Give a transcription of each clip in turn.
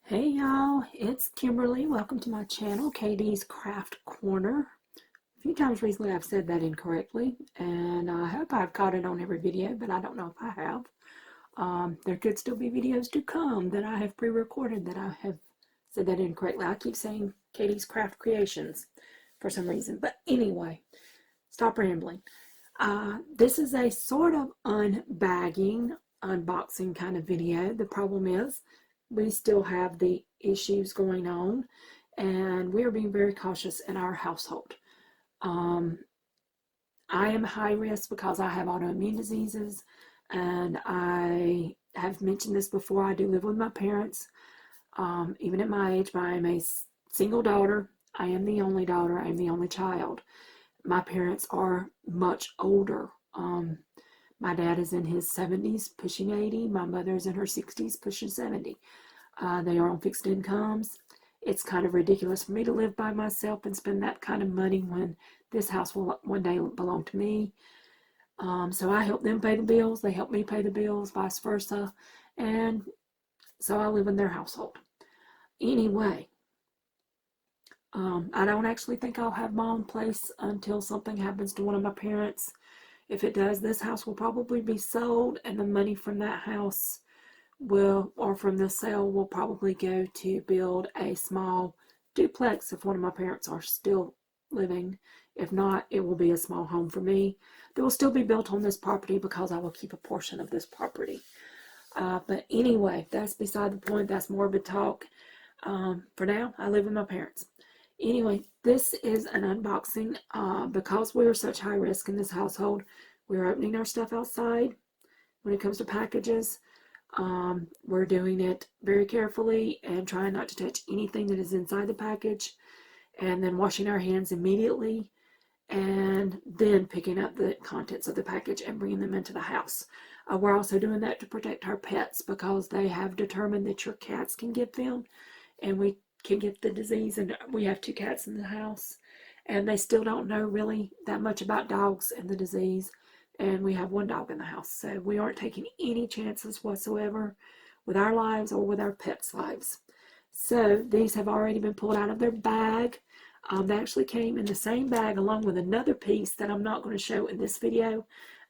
Hey y'all, it's Kimberly. Welcome to my channel, Katie's Craft Corner. A few times recently I've said that incorrectly, and I hope I've caught it on every video, but I don't know if I have. There could still be videos to come that I have pre-recorded that I have said that incorrectly. I keep saying Katie's Craft Creations for some reason, but anyway, stop rambling. This is a sort of unbagging, unboxing kind of video. The problem is we still have the issues going on and we are being very cautious in our household. Um, I am high risk because I have autoimmune diseases, and I have mentioned this before. I do live with my parents. Even at my age, I am a single daughter. I am the only daughter. I am the only child. My parents are much older. My dad is in his 70s, pushing 80. My mother is in her 60s, pushing 70. They are on fixed incomes. It's kind of ridiculous for me to live by myself and spend that kind of money when this house will one day belong to me. So I help them pay the bills. They help me pay the bills, vice versa. And so I live in their household. Anyway, I don't actually think I'll have my own place until something happens to one of my parents. If it does, this house will probably be sold, and the money from that house or from the sale will probably go to build a small duplex if one of my parents are still living. If not, it will be a small home for me. That will still be built on this property because I will keep a portion of this property. But anyway, that's beside the point. That's morbid talk. For now, I live with my parents. Anyway, this is an unboxing. Because we are such high risk in this household, we're opening our stuff outside when it comes to packages. We're doing it very carefully and trying not to touch anything that is inside the package, and then washing our hands immediately, and then picking up the contents of the package and bringing them into the house. We're also doing that to protect our pets because they have determined that your cats can get them and we can get the disease. And we have 2 cats in the house, and they still don't know really that much about dogs and the disease. And we have 1 dog in the house, so we aren't taking any chances whatsoever with our lives or with our pets' lives. So these have already been pulled out of their bag. They actually came in the same bag along with another piece that I'm not going to show in this video.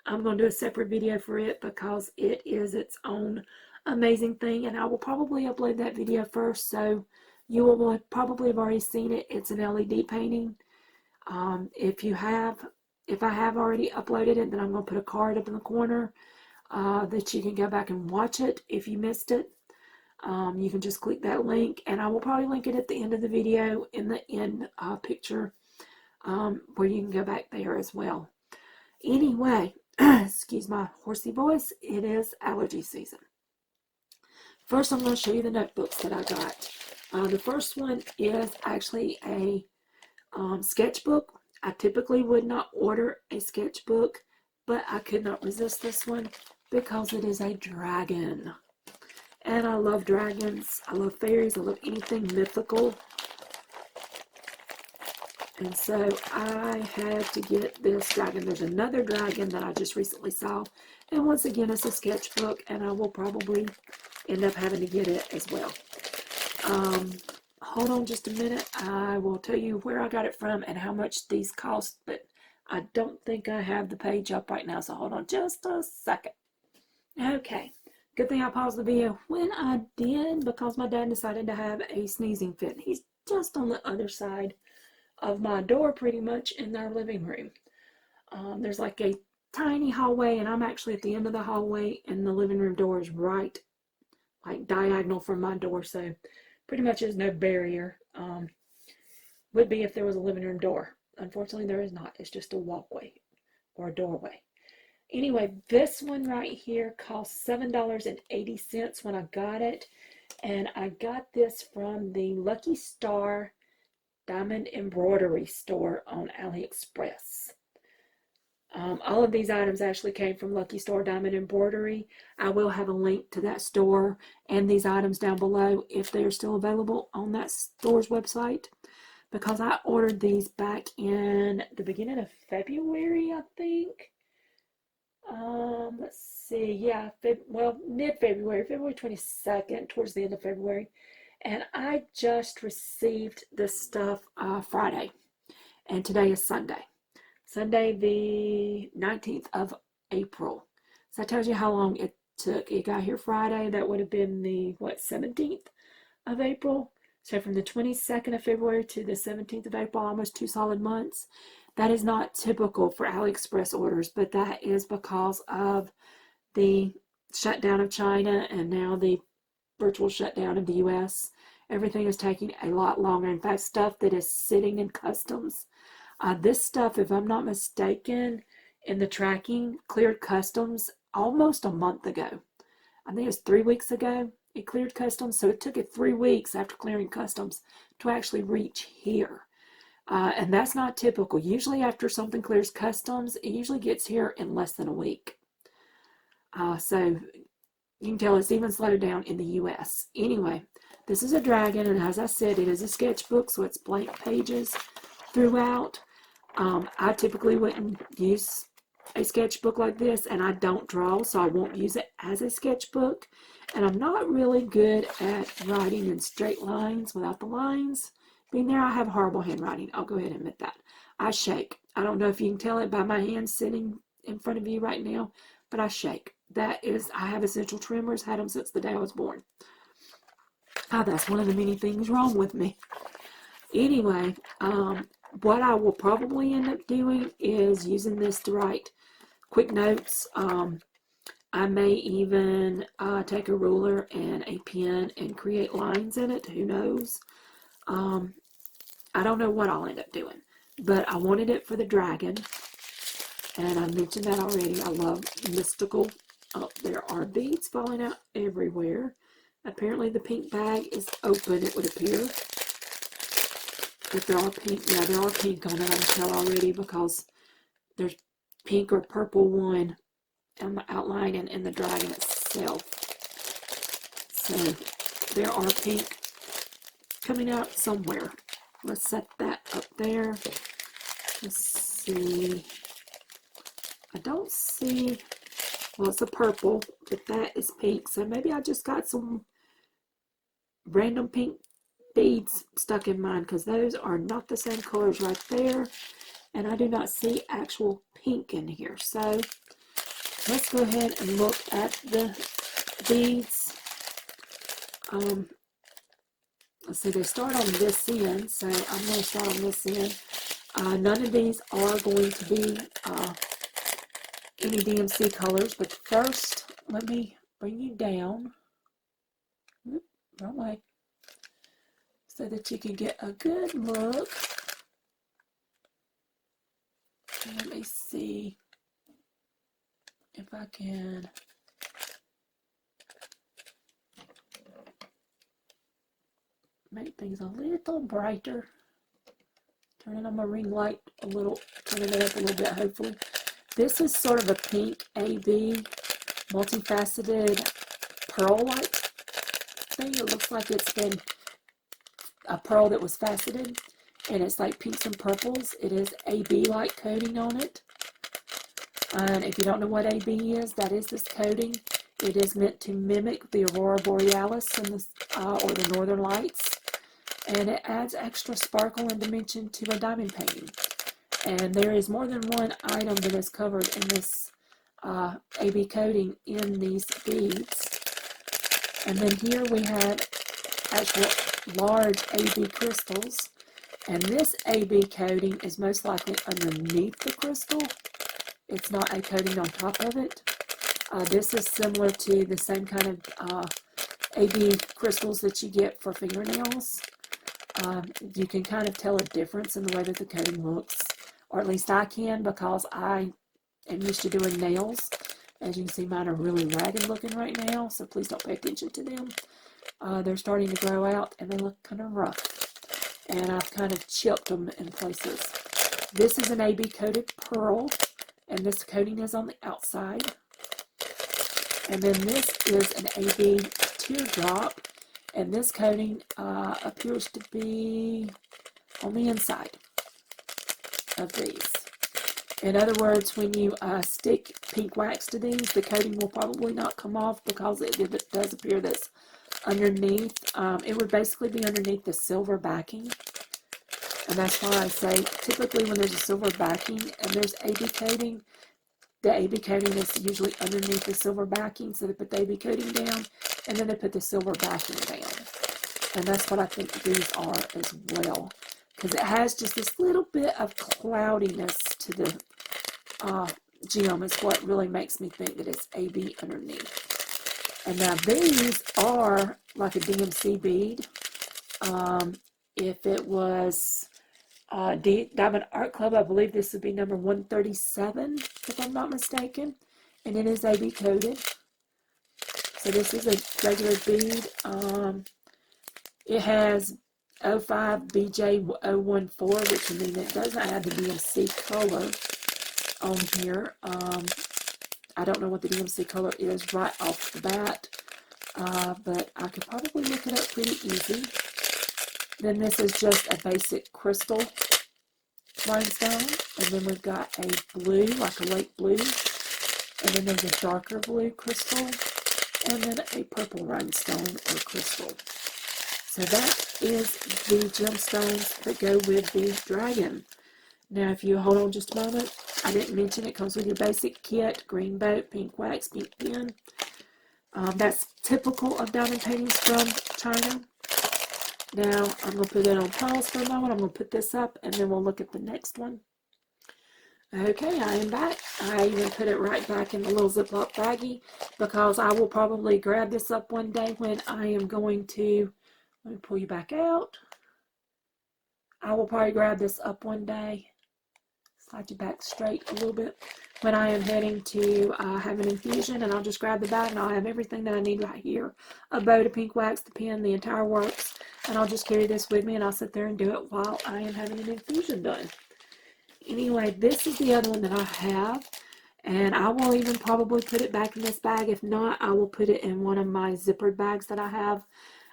I'm going to do a separate video for it because it is its own amazing thing, and I will probably upload that video first, so you will probably have already seen it. It's an LED painting. If I have already uploaded it, then I'm going to put a card up in the corner that you can go back and watch it if you missed it. You can just click that link, and I will probably link it at the end of the video in the end picture where you can go back there as well. Anyway, excuse my horsey voice, it is allergy season. First, I'm going to show you the notebooks that I got. The first one is actually a sketchbook. I typically would not order a sketchbook, but I could not resist this one because it is a dragon. And I love dragons. I love fairies. I love anything mythical. And so I had to get this dragon. There's another dragon that I just recently saw. And once again, it's a sketchbook, and I will probably end up having to get it as well. Hold on just a minute. I will tell you where I got it from and how much these cost, but I don't think I have the page up right now, so hold on just a second. Okay, good thing I paused the video when I did because my dad decided to have a sneezing fit. He's just on the other side of my door pretty much in our living room. There's like a tiny hallway, and I'm actually at the end of the hallway, and the living room door is right like diagonal from my door, so pretty much there's no barrier. Would be if there was a living room door. Unfortunately, there is not. It's just a walkway or a doorway. Anyway, this one right here cost $7.80 when I got it. And I got this from the Lucky Star Diamond Embroidery store on AliExpress. All of these items actually came from Lucky Star Diamond Embroidery. I will have a link to that store and these items down below if they are still available on that store's website, because I ordered these back in the beginning of February, I think. Let's see, yeah, mid-February, February 22nd, towards the end of February. And I just received this stuff Friday, and today is Sunday. Sunday the 19th of April. So that tells you how long it took. It got here Friday. That would have been the, what, 17th of April? So from the 22nd of February to the 17th of April, almost 2 solid months. That is not typical for AliExpress orders, but that is because of the shutdown of China and now the virtual shutdown of the US. Everything is taking a lot longer. In fact, stuff that is sitting in customs. This stuff, if I'm not mistaken, in the tracking, cleared customs almost a month ago. I think it was 3 weeks ago it cleared customs. So it took it 3 weeks after clearing customs to actually reach here. And that's not typical. Usually after something clears customs, it usually gets here in less than a week. So you can tell it's even slowed down in the US. Anyway, this is a dragon, and as I said, it is a sketchbook, so it's blank pages throughout. I typically wouldn't use a sketchbook like this, and I don't draw, so I won't use it as a sketchbook. And I'm not really good at writing in straight lines without the lines being there. I have horrible handwriting. I'll go ahead and admit that. I shake. I don't know if you can tell it by my hand sitting in front of you right now, but I shake. That is, I have essential tremors, had them since the day I was born. That's one of the many things wrong with me. Anyway, what I will probably end up doing is using this to write quick notes. I may even take a ruler and a pen and create lines in it. Who knows? I don't know what I'll end up doing, but I wanted it for the dragon, and I mentioned that already. I love mystical. There are beads falling out everywhere. Apparently the pink bag is open, it would appear. If there are pink, yeah, there are pink on it, I can tell already, because there's pink or purple one on the outline and in the dragon itself. So there are pink coming out somewhere. Let's set that up there. Let's see. I don't see, well, it's a purple, but that is pink. So maybe I just got some random pink beads stuck in mine, because those are not the same colors right there. And I do not see actual pink in here. So let's go ahead and look at the beads. Let's see, they start on this end, so I'm going to start on this end. None of these are going to be any DMC colors, but first, let me bring you down. Wrong way. So that you can get a good look. Let me see if I can make things a little brighter. Turning on my ring light a little, turning it up a little bit, hopefully. This is sort of a pink AB, multifaceted pearl-like thing. It looks like it's been a pearl that was faceted, and it's like pinks and purples. It is AB-like coating on it. And if you don't know what AB is, that is this coating. It is meant to mimic the aurora borealis and or the northern lights. And it adds extra sparkle and dimension to a diamond painting. And there is more than one item that is covered in this AB coating in these beads. And then here we have actual large AB crystals. And this AB coating is most likely underneath the crystal. It's not a coating on top of it. This is similar to the same kind of AB crystals that you get for fingernails. You can kind of tell a difference in the way that the coating looks, or at least I can, because I am used to doing nails. As you can see, mine are really ragged looking right now, so please don't pay attention to them. They're starting to grow out, and they look kind of rough, and I've kind of chipped them in places. This is an AB coated pearl, and this coating is on the outside. And then this is an AB teardrop, and this coating appears to be on the inside of these. In other words, when you stick pink wax to these, the coating will probably not come off, because it does appear that it's underneath. It would basically be underneath the silver backing. And that's why I say typically when there's a silver backing and there's AB coating, the AB coating is usually underneath the silver backing. So they put the AB coating down and then they put the silver backing down. And that's what I think these are as well. Because it has just this little bit of cloudiness to the gem is what really makes me think that it's AB underneath. And now these are like a DMC bead. If it was Diamond Art Club, I believe this would be number 137, if I'm not mistaken. And it is AB coated. So this is a regular bead. It has 05BJ014, which means it doesn't have the DMC color on here. I don't know what the DMC color is right off the bat, but I could probably look it up pretty easy. Then this is just a basic crystal rhinestone, and then we've got a blue, like a light blue, and then there's a darker blue crystal, and then a purple rhinestone or crystal. So that is the gemstones that go with the dragon. Now, if you hold on just a moment, I didn't mention it comes with your basic kit, green boat, pink wax, pink pen. That's typical of diamond paintings from China. Now, I'm going to put it on pause for a moment. I'm going to put this up, and then we'll look at the next one. Okay, I am back. I even put it right back in the little Ziploc baggie because I will probably grab this up one day when I am going to, let me pull you back out. I will probably grab this up one day, slide you back straight a little bit, when I am heading to have an infusion, and I'll just grab the bag and I'll have everything that I need right here. A boat, a pink wax, the pen, the entire works, and I'll just carry this with me and I'll sit there and do it while I am having an infusion done. Anyway, this is the other one that I have, and I will even probably put it back in this bag. If not, I will put it in one of my zippered bags that I have.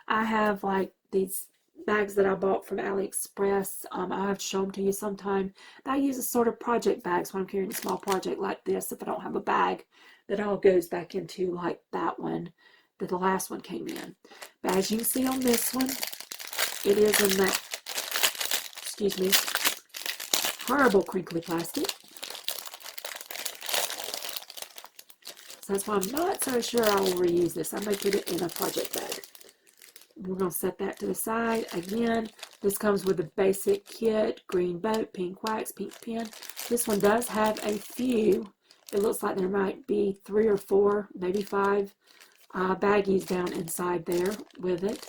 I have like these bags that I bought from AliExpress. I'll have to show them to you sometime. I use a sort of project bags when I'm carrying a small project like this. If I don't have a bag that all goes back into like that one that the last one came in. But as you can see on this one, it is in that, excuse me, horrible crinkly plastic. So that's why I'm not so sure I will reuse this. I may put it in a project bag. We're going to set that to the side. Again, this comes with a basic kit, green boat, pink wax, pink pen. This one does have a few. It looks like there might be 3 or 4, maybe 5 baggies down inside there with it.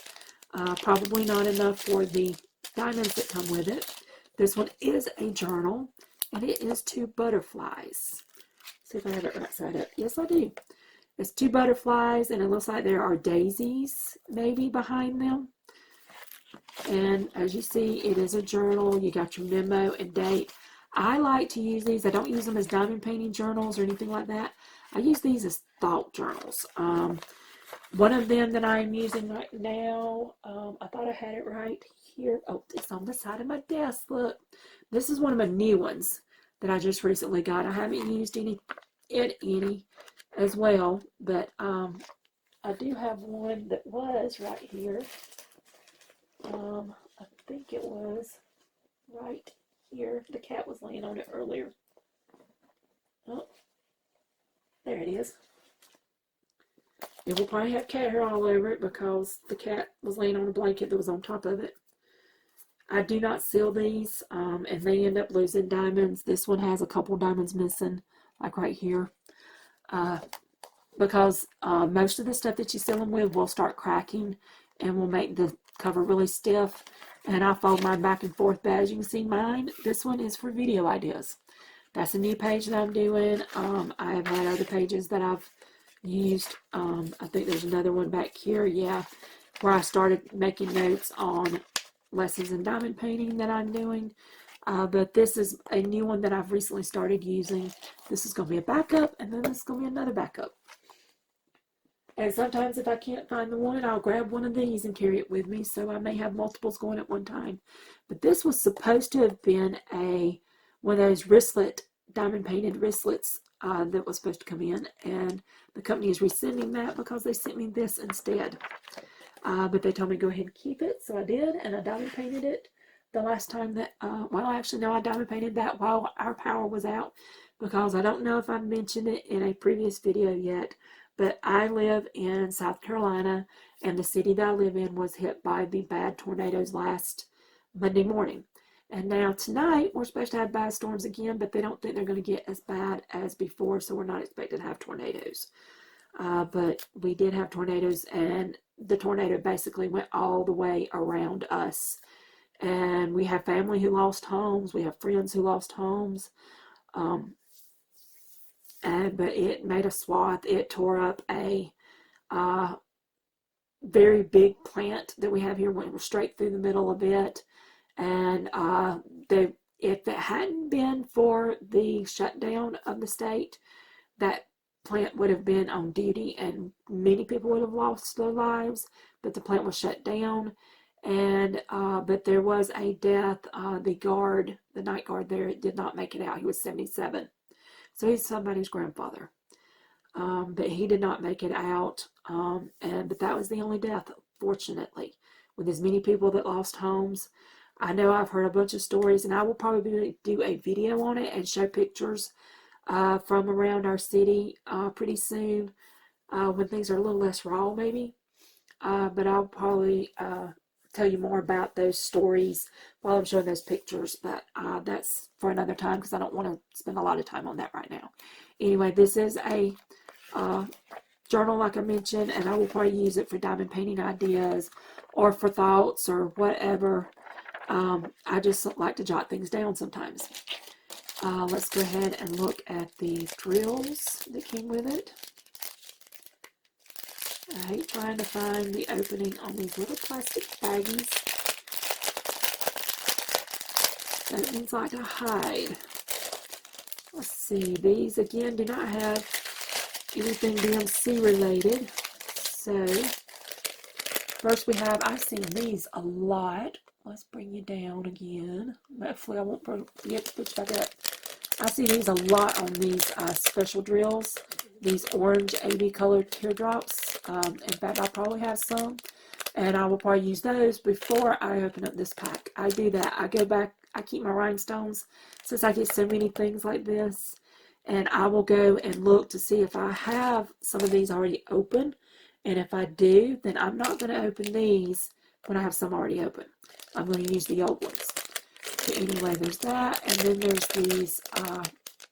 Probably not enough for the diamonds that come with it. This one is a journal, and it is 2 butterflies. See if I have it right side up. Yes, I do. It's 2 butterflies, and it looks like there are daisies maybe behind them. And as you see, it is a journal. You got your memo and date. I like to use these. I don't use them as diamond painting journals or anything like that. I use these as thought journals. One of them that I'm using right now, I thought I had it right here. Oh, it's on the side of my desk. Look, this is one of my new ones that I just recently got. I haven't used any as well, but I do have one that was right here. I think it was right here. The cat was laying on it earlier. Oh, there it is. It will probably have cat hair all over it because the cat was laying on a blanket that was on top of it. I do not seal these, and they end up losing diamonds. This one has a couple diamonds missing, like right here. Because most of the stuff that you seal them with will start cracking and will make the cover really stiff. And I fold mine back and forth, but as you can see mine, this one is for video ideas. That's a new page that I'm doing. I have had other pages that I've used. I think there's another one back here, yeah, where I started making notes on lessons in diamond painting that I'm doing. But this is a new one that I've recently started using. This is going to be a backup, and then this is going to be another backup. And sometimes if I can't find the one, I'll grab one of these and carry it with me. So I may have multiples going at one time. But this was supposed to have been one of those wristlet, diamond painted wristlets that was supposed to come in. And the company is rescinding that because they sent me this instead. but they told me go ahead and keep it, so I did, and I diamond painted it the last time that, well, actually, no, I diamond painted that while our power was out, because I don't know if I mentioned it in a previous video yet, but I live in South Carolina, and the city that I live in was hit by the bad tornadoes last Monday morning. And now tonight, we're supposed to have bad storms again, but they don't think they're going to get as bad as before, so we're not expected to have tornadoes. But we did have tornadoes, and the tornado basically went all the way around us. And we have family who lost homes. We have friends who lost homes. But it made a swath. It tore up a very big plant that we have here. Went straight through the middle of it. And if it hadn't been for the shutdown of the state, that plant would have been on duty and many people would have lost their lives, but the plant was shut down. And but there was a death. The night guard there, did not make it out. He was 77, so he's somebody's grandfather. But he did not make it out. But that was the only death, fortunately. With as many people that lost homes, I know I've heard a bunch of stories, and I will probably do a video on it and show pictures from around our city pretty soon, when things are a little less raw, maybe. But I'll probably tell you more about those stories while I'm showing those pictures. But that's for another time, because I don't want to spend a lot of time on that right now. Anyway, this is a journal, like I mentioned, and I will probably use it for diamond painting ideas or for thoughts or whatever. I just like to jot things down sometimes. Let's go ahead and look at the drills that came with it. I hate trying to find the opening on these little plastic baggies. That means like to hide. Let's see, these again do not have anything DMC related. So, first we have, I've seen these a lot. Let's bring you down again. Hopefully I won't forget to put you back up. I see these a lot on these special drills. These orange AB colored teardrops. In fact, I'll probably have some. And I will probably use those before I open up this pack. I do that. I go back, I keep my rhinestones, since I get so many things like this. And I will go and look to see if I have some of these already open. And if I do, then I'm not going to open these when I have some already open. I'm going to use the old ones. So anyway, there's that. And then there's these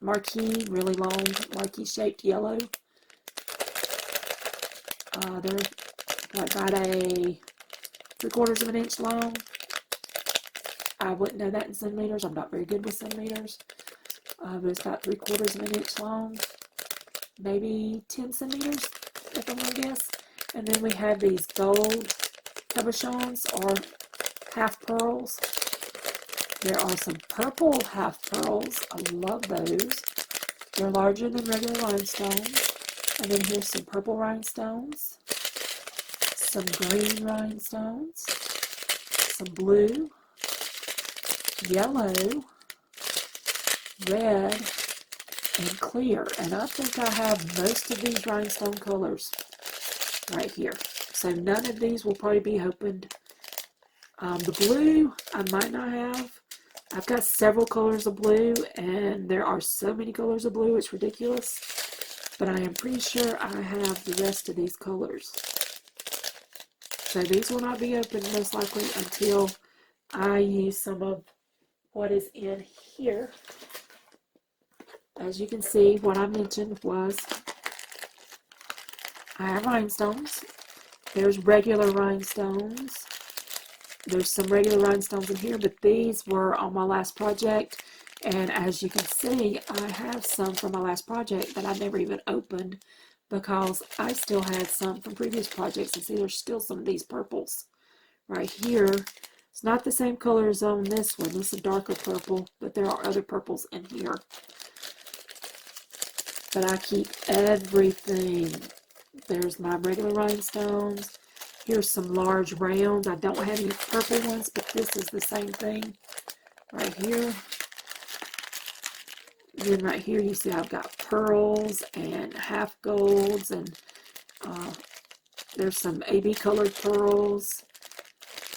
marquee, really long, marquee shaped yellow. They're like about a 3/4 of an inch long. I wouldn't know that in centimeters. I'm not very good with centimeters. But it's about 3/4 of an inch long. Maybe 10 centimeters, if I'm going to guess. And then we have these gold cabochons, or half pearls. There are some purple half pearls. I love those. They're larger than regular rhinestones. And then here's some purple rhinestones, some green rhinestones, some blue, yellow, red, and clear. And I think I have most of these rhinestone colors right here. So none of these will probably be opened. The blue I might not have. I've got several colors of blue, and there are so many colors of blue, it's ridiculous. But I am pretty sure I have the rest of these colors. So these will not be opened most likely until I use some of what is in here. As you can see, what I mentioned was I have rhinestones. There's regular rhinestones. There's some regular rhinestones in here, but these were on my last project. And as you can see, I have some from my last project that I never even opened, because I still had some from previous projects. And see, there's still some of these purples right here. It's not the same color as on this one. This is a darker purple, but there are other purples in here. But I keep everything. There's my regular rhinestones. Here's some large rounds. I don't have any purple ones, but this is the same thing right here. And then right here, you see I've got pearls and half golds and There's some AB colored pearls,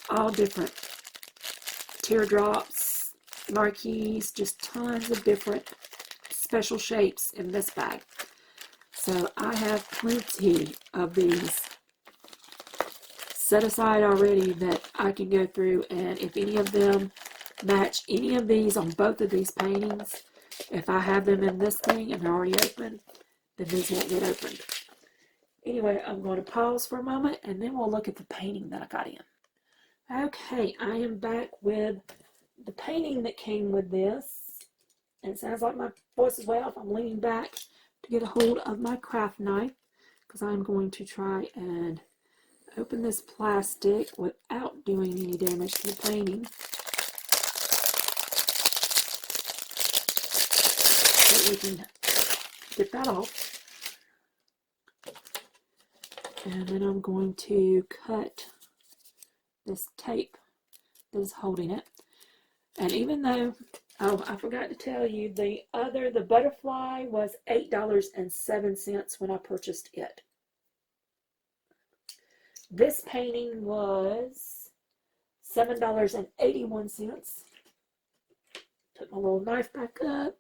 all different teardrops, marquees, just tons of different special shapes in this bag. So I have plenty of these set aside already that I can go through, and if any of them match any of these on both of these paintings, if I have them in this thing and they're already open, then these won't get opened. Anyway, I'm going to pause for a moment and then we'll look at the painting that I got in. Okay, I am back with the painting that came with this. And it sounds like my voice is way off. I'm leaning back to get a hold of my craft knife because I'm going to try and open this plastic without doing any damage to the painting. So we can get that off. And then I'm going to cut this tape that is holding it. And even though, oh, I forgot to tell you, the butterfly was $8.07 when I purchased it. This painting was $7.81. Put my little knife back up.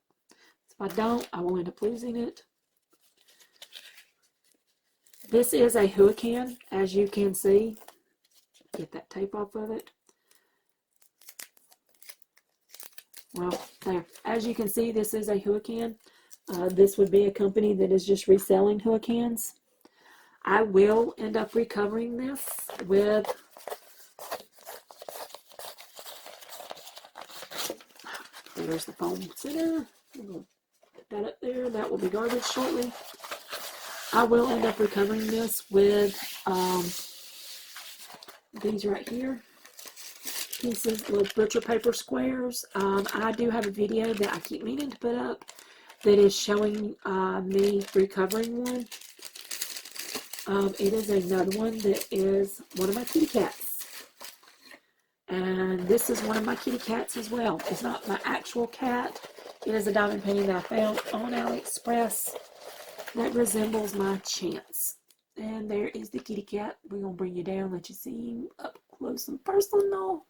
If I don't, I will end up losing it. This is a hurricane, as you can see. Get that tape off of it. Well, there. As you can see, this is a hurricane. This would be a company that is just reselling hurricanes. I will end up recovering this with there's the foam center. We'll put that up there. That will be garbage shortly. I will end up recovering this with these right here. Pieces, little butcher paper squares. I do have a video that I keep meaning to put up that is showing me recovering one. It is another one that is one of my kitty cats. And this is one of my kitty cats as well. It's not my actual cat. It is a diamond painting that I found on AliExpress that resembles my Chance. And there is the kitty cat. We're going to bring you down, let you see him up close and personal.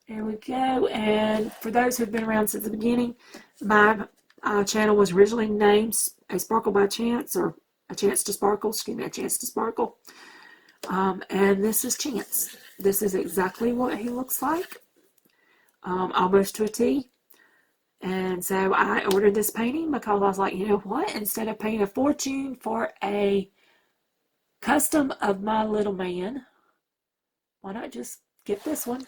There we go. And for those who've been around since the beginning, my channel was originally named A Sparkle by Chance, or A Chance to Sparkle. Excuse me, A Chance to Sparkle. And this is Chance. This is exactly what he looks like, almost to a T. And so I ordered this painting because I was like, you know what? Instead of paying a fortune for a custom of my little man, why not just get this one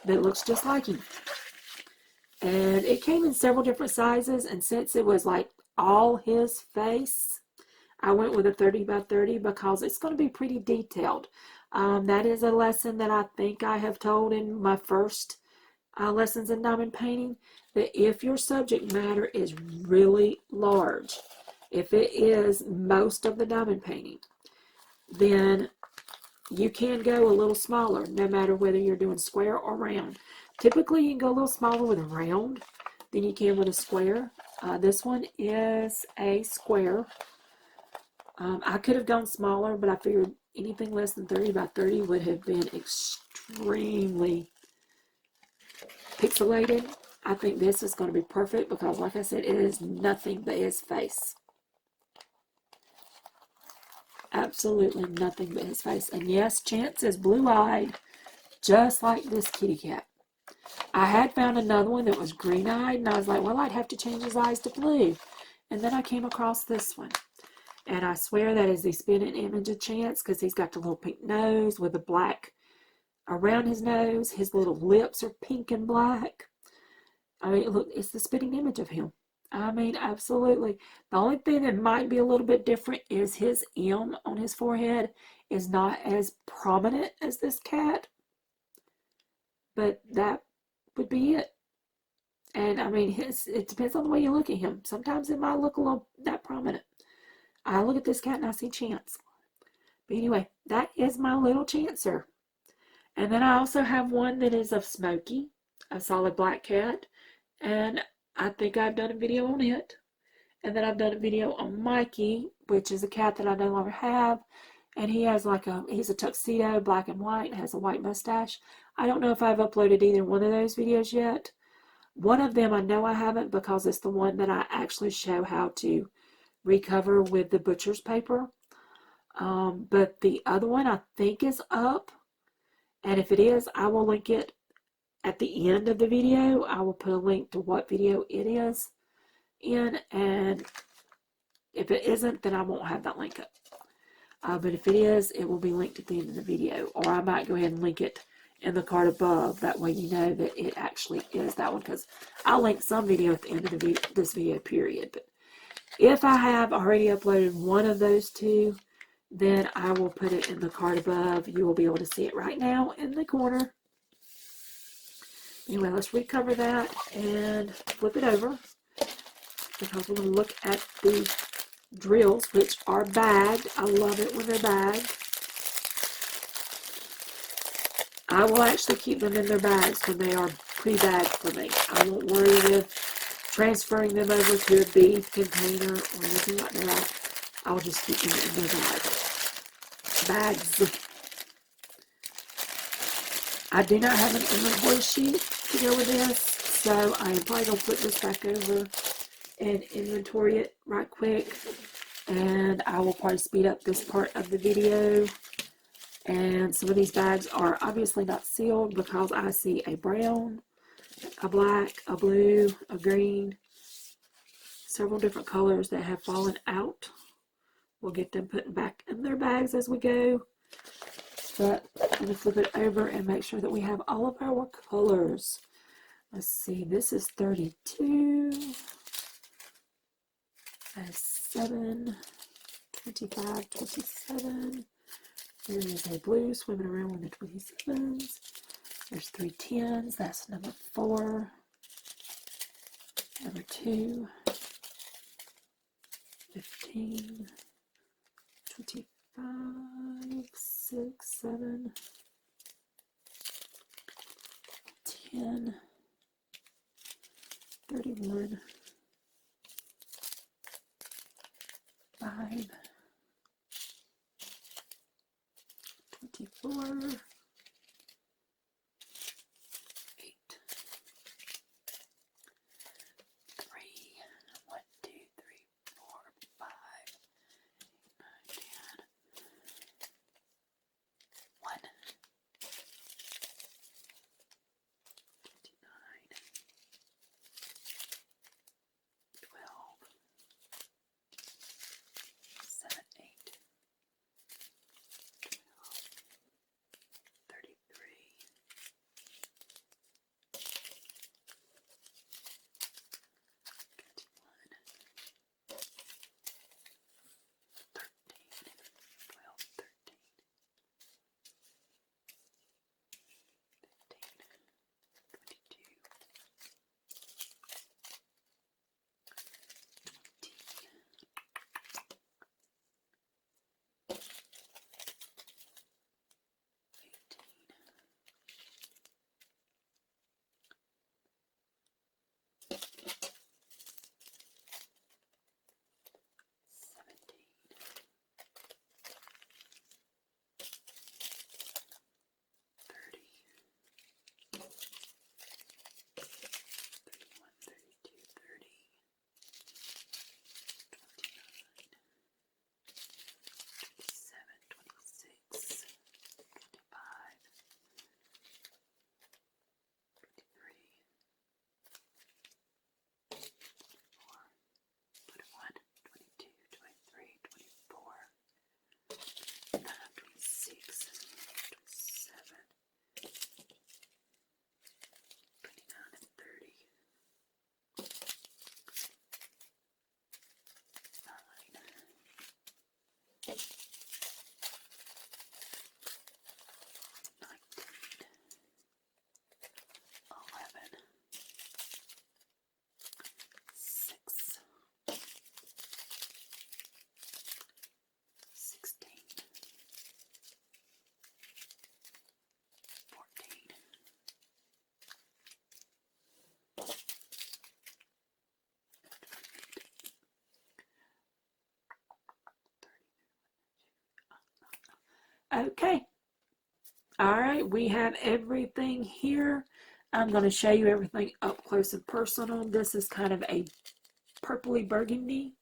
that looks just like him? And it came in several different sizes, and since it was like all his face, I went with a 30 by 30 because it's going to be pretty detailed. That is a lesson that I think I have told in my first lessons in diamond painting, that if your subject matter is really large, if it is most of the diamond painting, then you can go a little smaller, no matter whether you're doing square or round. Typically, you can go a little smaller with a round than you can with a square. This one is a square. I could have gone smaller, but I figured anything less than 30 by 30 would have been extremely pixelated. I think this is going to be perfect because, like I said, it is nothing but his face. Absolutely nothing but his face. And yes, Chance is blue-eyed, just like this kitty cat. I had found another one that was green-eyed, and I was like, well, I'd have to change his eyes to blue. And then I came across this one. And I swear that is the spinning image of Chance, because he's got the little pink nose with the black around his nose. His little lips are pink and black. I mean, look, it's the spitting image of him. I mean, absolutely. The only thing that might be a little bit different is his M on his forehead is not as prominent as this cat. But that would be it. And I mean, it depends on the way you look at him. Sometimes it might look a little that prominent. I look at this cat and I see Chance. But anyway, that is my little Chancer. And then I also have one that is of Smokey, a solid black cat. And I think I've done a video on it. And then I've done a video on Mikey, which is a cat that I no longer have. And he has he's a tuxedo, black and white, has a white mustache. I don't know if I've uploaded either one of those videos yet. One of them I know I haven't because it's the one that I actually show how to recover with the butcher's paper. But the other one I think is up. And if it is, I will link it at the end of the video. I will put a link to what video it is in. And if it isn't, then I won't have that link up. But if it is, it will be linked at the end of the video. Or I might go ahead and link it in the card above. That way you know that it actually is that one. Because I'll link some video at the end of this video, period. But if I have already uploaded one of those two, then I will put it in the card above. You will be able to see it right now in the corner. Anyway, let's recover that and flip it over. Because we're going to look at the drills, which are bagged. I love it when they're bagged. I will actually keep them in their bags when they are pre-bagged for me. I won't worry with transferring them over to a beef container or anything like that. I'll just keep them in their bags. I do not have an inventory sheet to go with this, so I am probably going to put this back over and inventory it right quick. And I will probably speed up this part of the video. And some of these bags are obviously not sealed because I see a brown, a black, a blue, a green, several different colors that have fallen out. We'll get them put back in their bags as we go. But I'm going to flip it over and make sure that we have all of our colors. Let's see, this is 32. That's 7, 25, 27. There is a blue swimming around with the 27s. There's 3 10s. That's number 4. Number 2. 15. 25. 6, 7. 10. 31. 5. 24, 8, 3, 1, 2, 3, 4, 5, 9, 10, 1, 29, 12, 7, 8, Okay. All right, we have everything here. I'm going to show you everything up close and personal. This is kind of a purpley burgundy.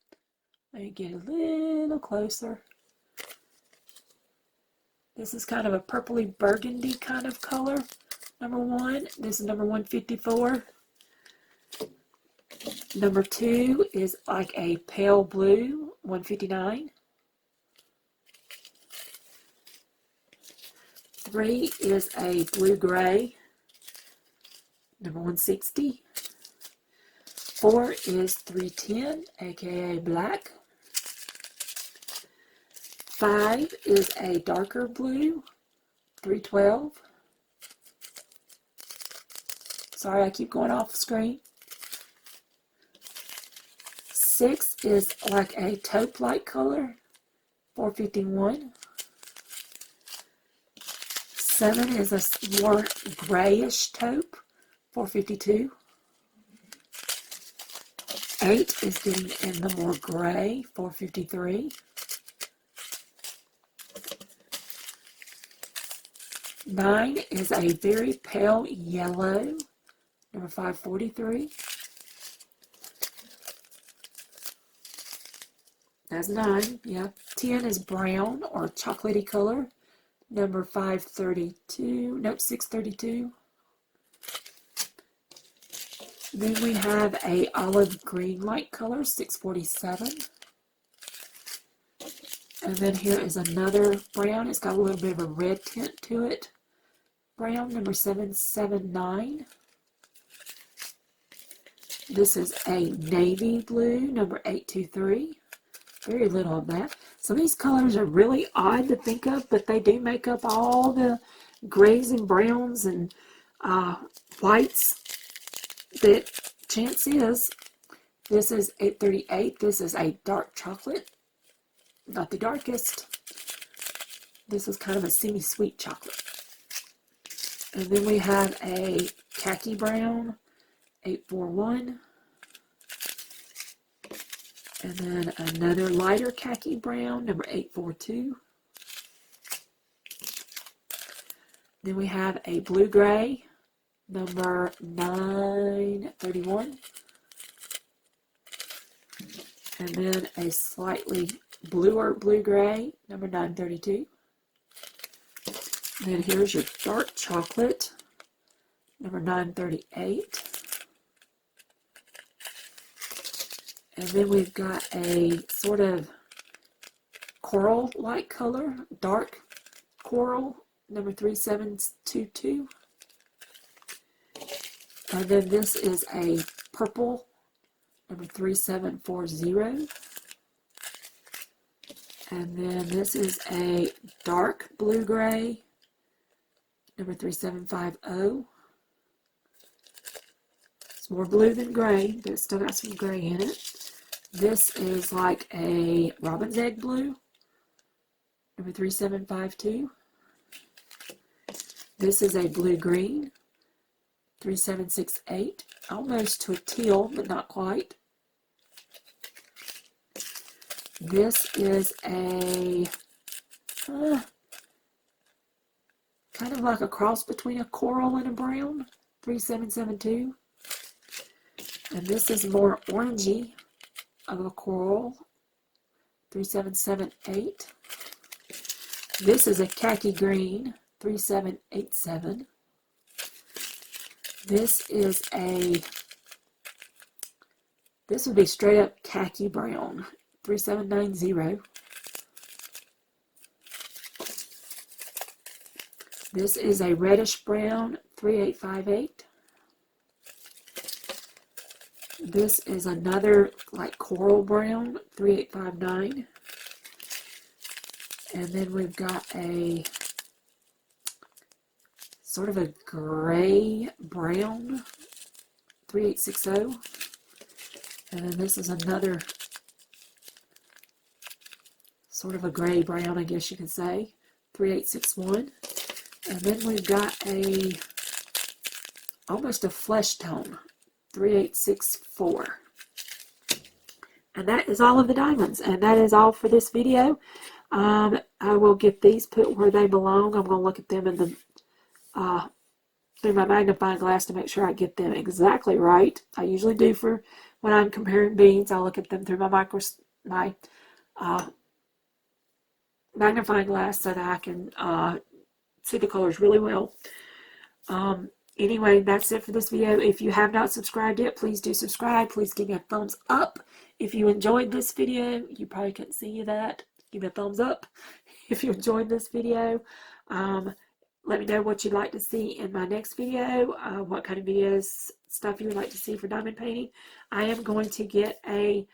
Let me get a little closer. This is kind of a purpley burgundy kind of color. Number 1. This is number 154. Number 2 is like a pale blue, 159. 3 is a blue-gray, number 160. 4 is 310, aka black. 5 is a darker blue, 312. Sorry, I keep going off the screen. 6 is like a taupe-like color, 451. 7 is a more grayish taupe, 452. 8 is getting in the more gray, 453. 9 is a very pale yellow, number 543. That's 9, yeah. 10 is brown or chocolatey color, number 532, nope, 632. Then we have a olive green light color, 647. And then here is another brown. It's got a little bit of a red tint to it. Brown, number 779. This is a navy blue, number 823. Very little of that. Some of these colors are really odd to think of, but they do make up all the grays and browns and whites that chance is. This is 838. This is a dark chocolate. Not the darkest. This is kind of a semi-sweet chocolate. And then we have a khaki brown, 841. And then another lighter khaki brown, number 842. Then we have a blue-gray, number 931. And then a slightly bluer blue-gray, number 932. And then here's your dark chocolate, number 938. And then we've got a sort of coral-like color, dark coral, number 3722. And then this is a purple, number 3740. And then this is a dark blue-gray, number 3750. It's more blue than gray, but it's still got some gray in it. This is like a robin's egg blue, number 3752. This is a blue-green, 3768. Almost to a teal, but not quite. This is a kind of like a cross between a coral and a brown, 3772. And this is more orangey of a coral, 3778. This is a khaki green, 3787. This would be straight up khaki brown, 3790. This is a reddish brown, 3858. This is another like coral brown, 3859. And then we've got a sort of a gray brown, 3860. And then this is another sort of a gray brown, I guess you could say, 3861. And then we've got almost a flesh tone, 3864. And that is all of the diamonds. And that is all for this video. I will get these put where they belong. I'm going to look at them in the through my magnifying glass to make sure I get them exactly right. I usually do for when I'm comparing beans. I look at them through my uh, magnifying glass so that I can see the colors really well. Anyway, that's it for this video. If you have not subscribed yet, please do subscribe. Please give me a thumbs up. If you enjoyed this video, you probably couldn't see that. Give me a thumbs up if you enjoyed this video. Let me know what you'd like to see in my next video, what kind of videos, stuff you would like to see for diamond painting. I am going to get a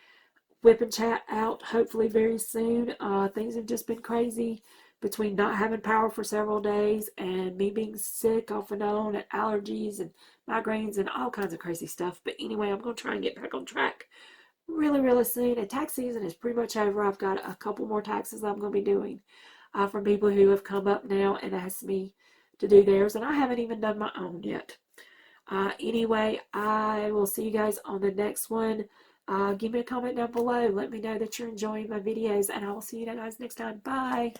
whip and chat out hopefully very soon. Things have just been crazy between not having power for several days and me being sick off and on and allergies and migraines and all kinds of crazy stuff. But anyway, I'm going to try and get back on track really soon. And tax season is pretty much over. I've got a couple more taxes I'm going to be doing from people who have come up now and asked me to do theirs, and I haven't even done my own yet. Anyway, I will see you guys on the next one. Give me a comment down below. Let me know that you're enjoying my videos, and I will see you guys next time. Bye.